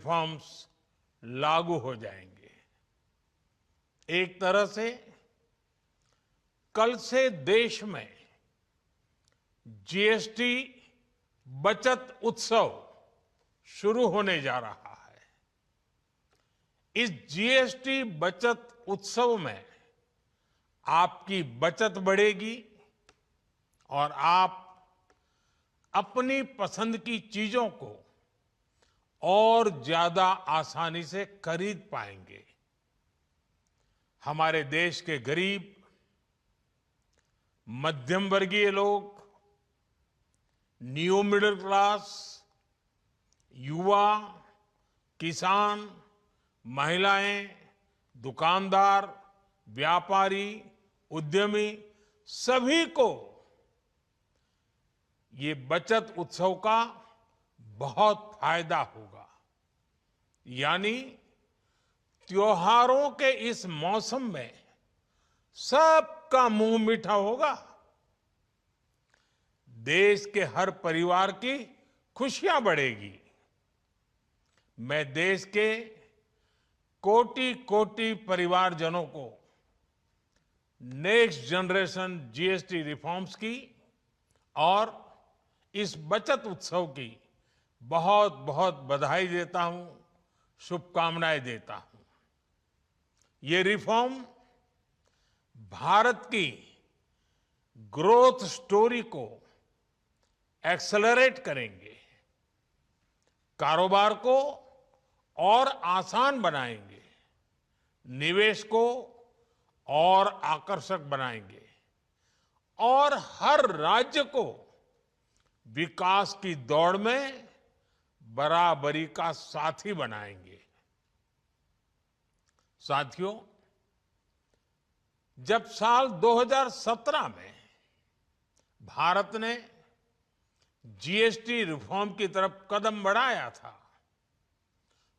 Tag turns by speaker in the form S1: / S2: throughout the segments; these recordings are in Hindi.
S1: रिफॉर्म्स लागू हो जाएंगे। एक तरह से कल से देश में जीएसटी बचत उत्सव शुरू होने जा रहा है। इस जीएसटी बचत उत्सव में आपकी बचत बढ़ेगी और आप अपनी पसंद की चीजों को और ज्यादा आसानी से खरीद पाएंगे। हमारे देश के गरीब, मध्यम वर्गीय लोग, न्यू मिडिल क्लास, युवा, किसान, महिलाएं, दुकानदार, व्यापारी, उद्यमी, सभी को ये बचत उत्सव का बहुत फायदा होगा। यानी त्योहारों के इस मौसम में सबका मुंह मीठा होगा। देश के हर परिवार की खुशियां बढ़ेगी। मैं देश के कोटि कोटि परिवारजनों को नेक्स्ट जनरेशन जीएसटी रिफॉर्म्स की और इस बचत उत्सव की बहुत बहुत बधाई देता हूं, शुभकामनाएं देता हूं। ये रिफॉर्म भारत की ग्रोथ स्टोरी को एक्सेलरेट करेंगे, कारोबार को और आसान बनाएंगे, निवेश को और आकर्षक बनाएंगे और हर राज्य को विकास की दौड़ में बराबरी का साथी बनाएंगे। साथियों, जब साल 2017 में भारत ने जीएसटी रिफॉर्म की तरफ कदम बढ़ाया था,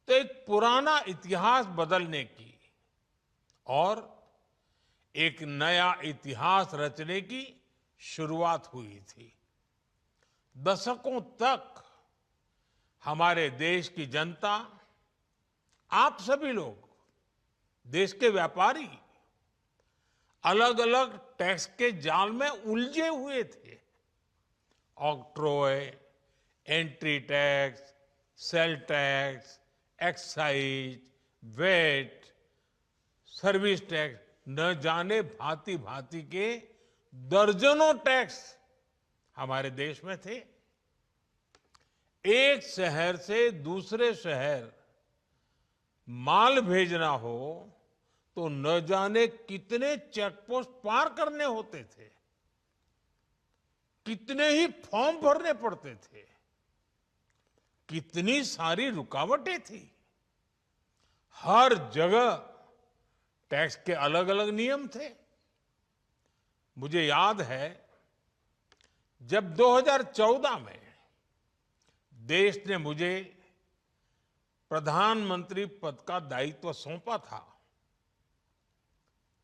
S1: तो एक पुराना इतिहास बदलने की और एक नया इतिहास रचने की शुरुआत हुई थी। दशकों तक हमारे देश की जनता, आप सभी लोग, देश के व्यापारी अलग अलग टैक्स के जाल में उलझे हुए थे। Octroi, entry tax, sale tax, excise, VAT, service tax, न जाने भांति भांति के दर्जनों टैक्स हमारे देश में थे। एक शहर से दूसरे शहर माल भेजना हो तो न जाने कितने चेकपोस्ट पार करने होते थे, कितने ही फॉर्म भरने पड़ते थे, कितनी सारी रुकावटें थी। हर जगह टैक्स के अलग अलग नियम थे। मुझे याद है, जब 2014 में देश ने मुझे प्रधानमंत्री पद का दायित्व सौंपा था,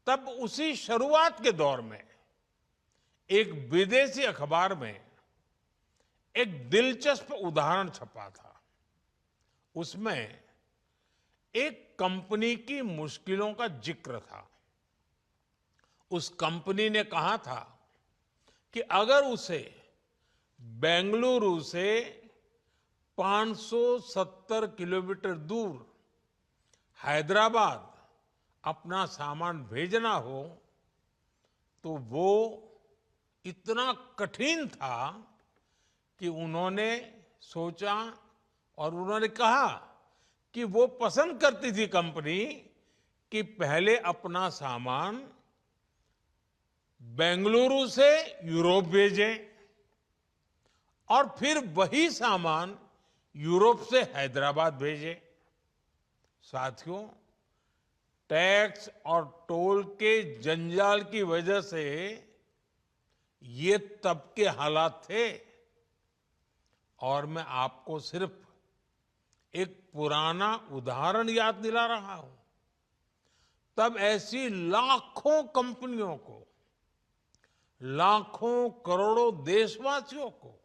S1: तब उसी शुरुआत के दौर में एक विदेशी अखबार में एक दिलचस्प उदाहरण छपा था। उसमें एक कंपनी की मुश्किलों का जिक्र था। उस कंपनी ने कहा था कि अगर उसे बेंगलुरु से 570 किलोमीटर दूर हैदराबाद अपना सामान भेजना हो तो वो इतना कठिन था कि उन्होंने सोचा और उन्होंने कहा कि वो पसंद करती थी कंपनी कि पहले अपना सामान बेंगलुरु से यूरोप भेजें और फिर वही सामान यूरोप से हैदराबाद भेजें। साथियों, टैक्स और टोल के जंजाल की वजह से ये तब के हालात थे। और मैं आपको सिर्फ एक पुराना उदाहरण याद दिला रहा हूं। तब ऐसी लाखों कंपनियों को, लाखों करोड़ों देशवासियों को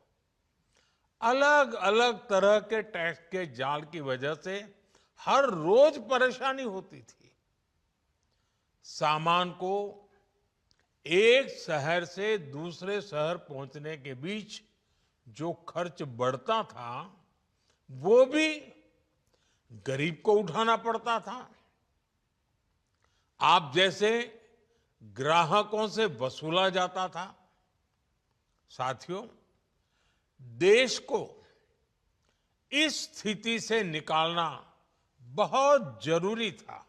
S1: अलग अलग तरह के टैक्स के जाल की वजह से हर रोज परेशानी होती थी। सामान को एक शहर से दूसरे शहर पहुंचने के बीच जो खर्च बढ़ता था वो भी गरीब को उठाना पड़ता था। आप जैसे ग्राहकों से वसूला जाता था। साथियों, देश को इस स्थिति से निकालना बहुत जरूरी था।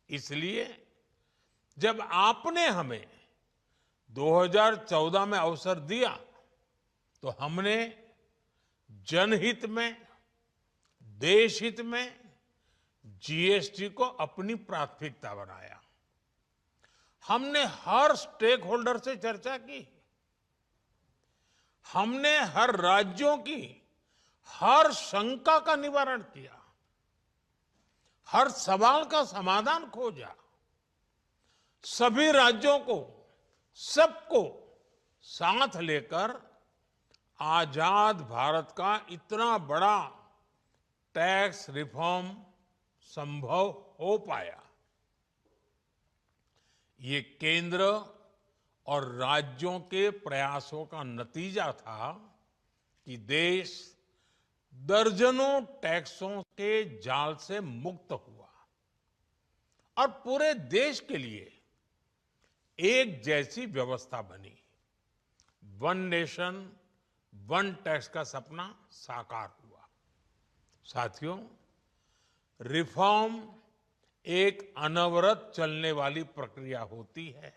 S1: इसलिए जब आपने हमें 2014 में अवसर दिया तो हमने जनहित में, देश हित में जीएसटी को अपनी प्राथमिकता बनाया। हमने हर स्टेक होल्डर से चर्चा की। हमने हर राज्यों की हर शंका का निवारण किया, हर सवाल का समाधान खोजा। सभी राज्यों को, सबको साथ लेकर आजाद भारत का इतना बड़ा टैक्स रिफॉर्म संभव हो पाया। ये केंद्र और राज्यों के प्रयासों का नतीजा था कि देश दर्जनों टैक्सों के जाल से मुक्त हुआ और पूरे देश के लिए एक जैसी व्यवस्था बनी। वन नेशन वन टैक्स का सपना साकार हुआ। साथियों, रिफॉर्म एक अनवरत चलने वाली प्रक्रिया होती है।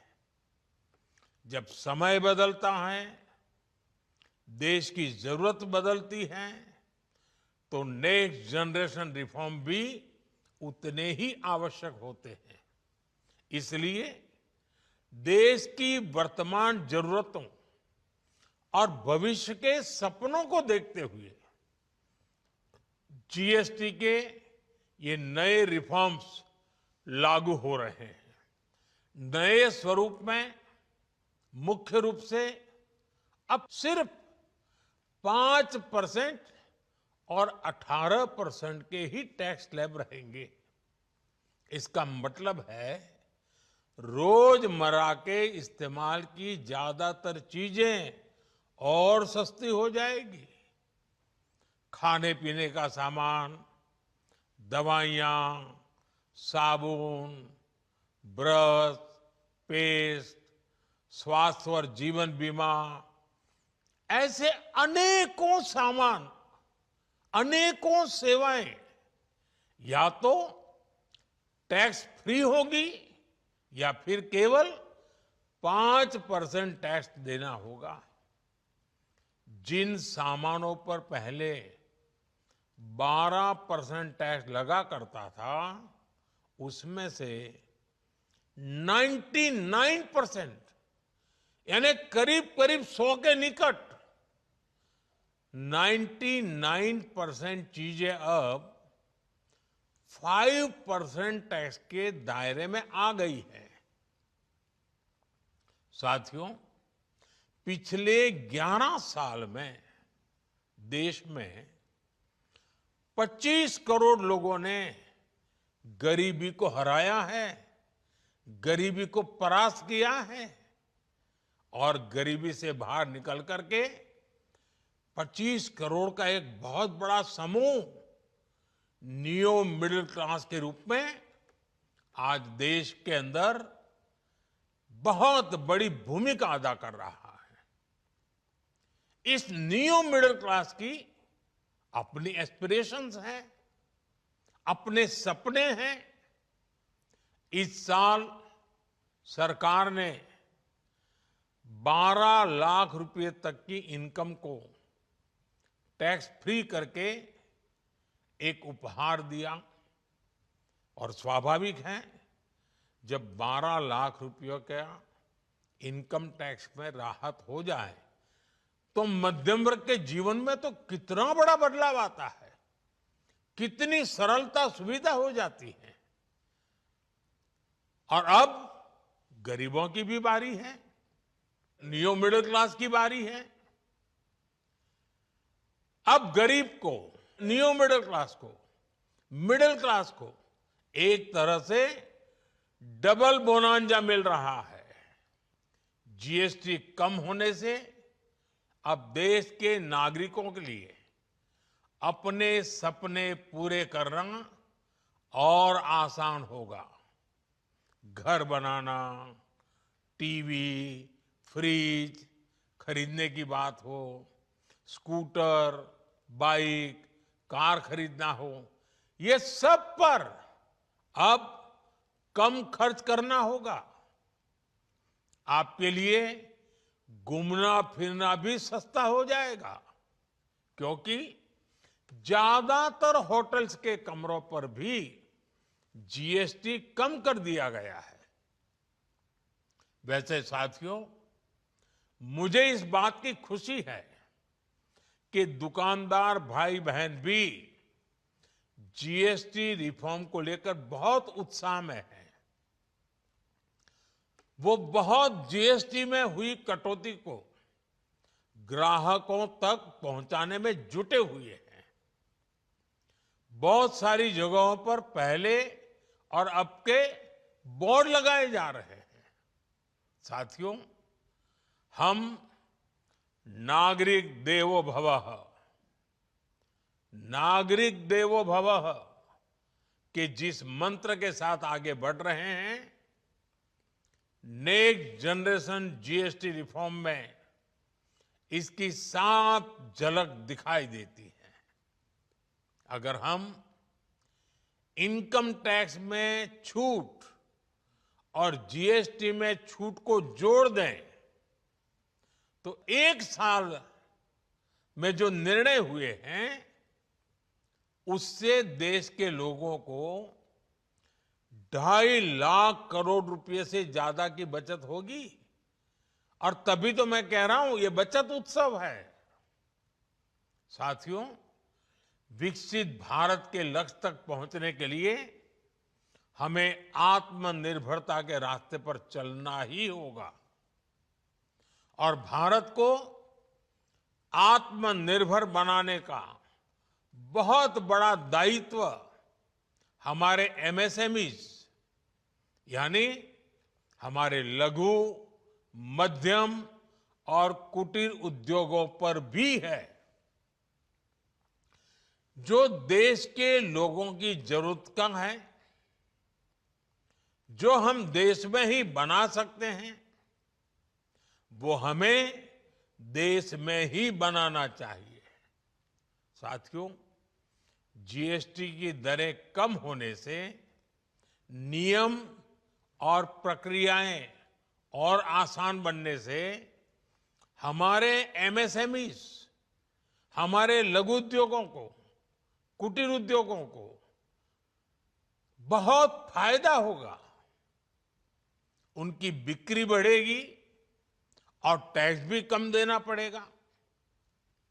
S1: जब समय बदलता है, देश की जरूरत बदलती है, तो नेक्स्ट जनरेशन रिफॉर्म भी उतने ही आवश्यक होते हैं। इसलिए देश की वर्तमान जरूरतों और भविष्य के सपनों को देखते हुए जीएसटी के ये नए रिफॉर्म्स लागू हो रहे हैं। नए स्वरूप में मुख्य रूप से अब सिर्फ 5% और 18% के ही टैक्स स्लैब रहेंगे। इसका मतलब है रोजमर्रा के इस्तेमाल की ज्यादातर चीजें और सस्ती हो जाएगी। खाने पीने का सामान, दवाइयां, साबुन, ब्रश, पेस्ट, स्वास्थ्य और जीवन बीमा, ऐसे अनेकों सामान, अनेकों सेवाएं या तो टैक्स फ्री होगी या फिर केवल 5% टैक्स देना होगा। जिन सामानों पर पहले 12% टैक्स लगा करता था, उसमें से 99% यानी करीब करीब 100 के निकट 99% चीजें अब 5% टैक्स के दायरे में आ गई है। साथियों, पिछले 11 साल में देश में 25 करोड़ लोगों ने गरीबी को हराया है, गरीबी को परास्त किया है और गरीबी से बाहर निकल करके 25 करोड़ का एक बहुत बड़ा समूह नियो मिडिल क्लास के रूप में आज देश के अंदर बहुत बड़ी भूमिका अदा कर रहा है। इस नियो मिडिल क्लास की अपनी एस्पिरेशंस हैं, अपने सपने हैं। इस साल सरकार ने 12 लाख रुपए तक की इनकम को टैक्स फ्री करके एक उपहार दिया और स्वाभाविक है, जब 12 लाख रुपयों का इनकम टैक्स में राहत हो जाए तो मध्यम वर्ग के जीवन में तो कितना बड़ा बदलाव आता है, कितनी सरलता सुविधा हो जाती है। और अब गरीबों की भी बारी है, नियो मिडिल क्लास की बारी है। अब गरीब को, न्यू मिडिल क्लास को एक तरह से डबल बोनांजा मिल रहा है। जीएसटी कम होने से अब देश के नागरिकों के लिए अपने सपने पूरे करना और आसान होगा। घर बनाना, टीवी, फ्रिज खरीदने की बात हो, स्कूटर, बाइक, कार खरीदना हो, ये सब पर अब कम खर्च करना होगा। आपके लिए घूमना फिरना भी सस्ता हो जाएगा, क्योंकि ज्यादातर होटल्स के कमरों पर भी जीएसटी कम कर दिया गया है। वैसे साथियों, मुझे इस बात की खुशी है कि दुकानदार भाई बहन भी जीएसटी रिफॉर्म को लेकर बहुत उत्साह में हैं। वो बहुत जीएसटी में हुई कटौती को ग्राहकों तक पहुंचाने में जुटे हुए हैं। बहुत सारी जगहों पर पहले और अब के बोर्ड लगाए जा रहे हैं। साथियों, हम नागरिक देवो भवः के जिस मंत्र के साथ आगे बढ़ रहे हैं, नेक्स्ट जनरेशन जीएसटी रिफॉर्म में इसकी साफ झलक दिखाई देती है। अगर हम इनकम टैक्स में छूट और जीएसटी में छूट को जोड़ दें, तो एक साल में जो निर्णय हुए हैं, उससे देश के लोगों को 2.5 लाख करोड़ रुपए से ज्यादा की बचत होगी। और तभी तो मैं कह रहा हूं, ये बचत उत्सव है। साथियों, विकसित भारत के लक्ष्य तक पहुंचने के लिए हमें आत्मनिर्भरता के रास्ते पर चलना ही होगा। और भारत को आत्मनिर्भर बनाने का बहुत बड़ा दायित्व हमारे एमएसएमईज, यानी हमारे लघु, मध्यम और कुटीर उद्योगों पर भी है, जो देश के लोगों की जरूरत का है, जो हम देश में ही बना सकते हैं, वो हमें देश में ही बनाना चाहिए। साथियों, जीएसटी की दरें कम होने से नियम और प्रक्रियाएं और आसान बनने से हमारे एमएसएमईज, हमारे लघु उद्योगों को, कुटीर उद्योगों को बहुत फायदा होगा। उनकी बिक्री बढ़ेगी और टैक्स भी कम देना पड़ेगा,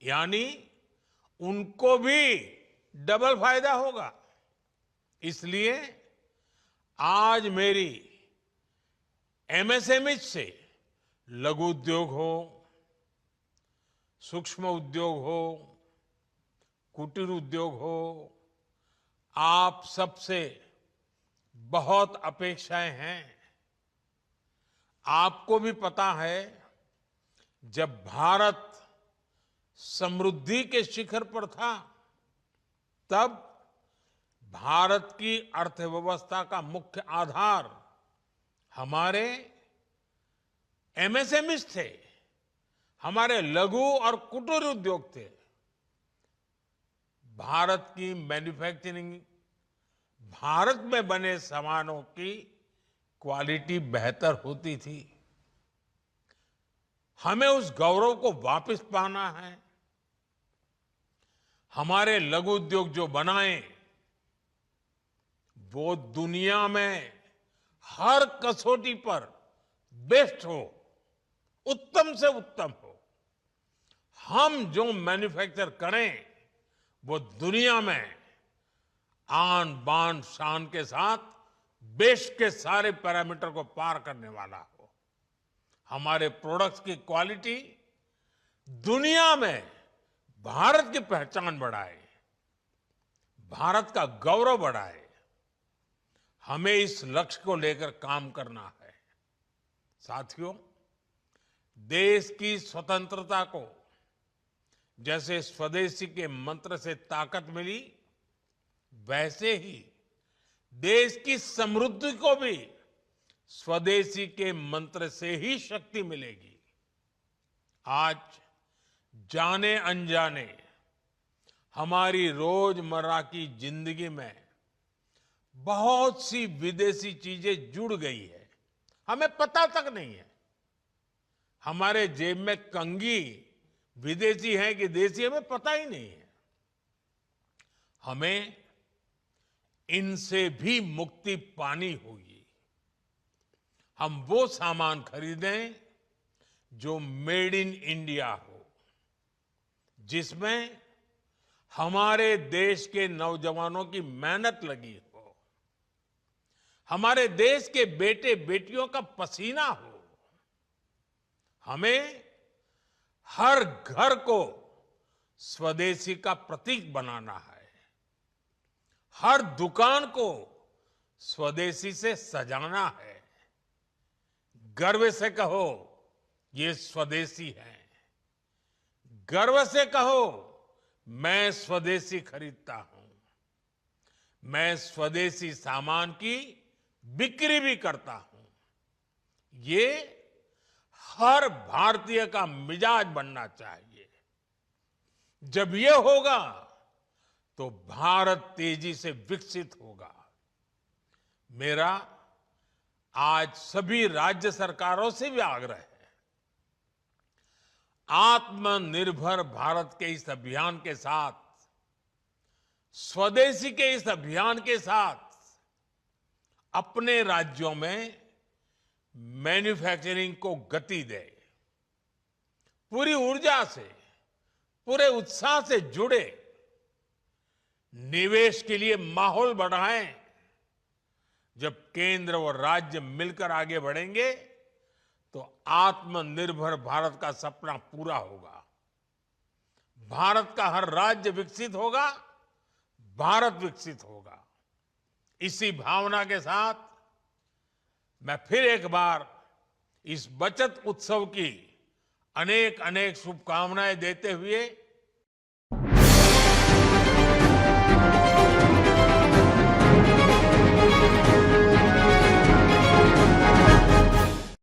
S1: यानी उनको भी डबल फायदा होगा। इसलिए आज मेरी एमएसएमई से लघु उद्योग हो, सूक्ष्म उद्योग हो, कुटीर उद्योग हो, आप सबसे बहुत अपेक्षाएं हैं। आपको भी पता है, जब भारत समृद्धि के शिखर पर था, तब भारत की अर्थव्यवस्था का मुख्य आधार हमारे एमएसएमईज थे, हमारे लघु और कुटीर उद्योग थे। भारत की मैन्युफैक्चरिंग, भारत में बने सामानों की क्वालिटी बेहतर होती थी। हमें उस गौरव को वापस पाना है। हमारे लघु उद्योग जो बनाए, वो दुनिया में हर कसौटी पर बेस्ट हो, उत्तम से उत्तम हो। हम जो मैन्युफैक्चर करें, वो दुनिया में आन बान शान के साथ बेस्ट के सारे पैरामीटर को पार करने वाला हो। हमारे प्रोडक्ट्स की क्वालिटी दुनिया में भारत की पहचान बढ़ाए, भारत का गौरव बढ़ाए, हमें इस लक्ष्य को लेकर काम करना है। साथियों, देश की स्वतंत्रता को जैसे स्वदेशी के मंत्र से ताकत मिली, वैसे ही देश की समृद्धि को भी स्वदेशी के मंत्र से ही शक्ति मिलेगी। आज जाने अनजाने हमारी रोजमर्रा की जिंदगी में बहुत सी विदेशी चीजें जुड़ गई है, हमें पता तक नहीं है। हमारे जेब में कंघी विदेशी है कि देसी, हमें पता ही नहीं है। हमें इनसे भी मुक्ति पानी होगी। हम वो सामान खरीदें जो मेड इन इंडिया हो, जिसमें हमारे देश के नौजवानों की मेहनत लगी हो, हमारे देश के बेटे बेटियों का पसीना हो। हमें हर घर को स्वदेशी का प्रतीक बनाना है, हर दुकान को स्वदेशी से सजाना है। गर्व से कहो ये स्वदेशी है, गर्व से कहो मैं स्वदेशी खरीदता हूं, मैं स्वदेशी सामान की बिक्री भी करता हूं। ये हर भारतीय का मिजाज बनना चाहिए। जब ये होगा तो भारत तेजी से विकसित होगा। मेरा आज सभी राज्य सरकारों से भी आग्रह है, आत्मनिर्भर भारत के इस अभियान के साथ, स्वदेशी के इस अभियान के साथ अपने राज्यों में मैन्युफैक्चरिंग को गति दे, पूरी ऊर्जा से, पूरे उत्साह से जुड़े, निवेश के लिए माहौल बढ़ाएं। जब केंद्र और राज्य मिलकर आगे बढ़ेंगे तो आत्मनिर्भर भारत का सपना पूरा होगा। भारत का हर राज्य विकसित होगा, भारत विकसित होगा। इसी भावना के साथ मैं फिर एक बार इस बचत उत्सव की अनेक अनेक शुभकामनाएं देते हुए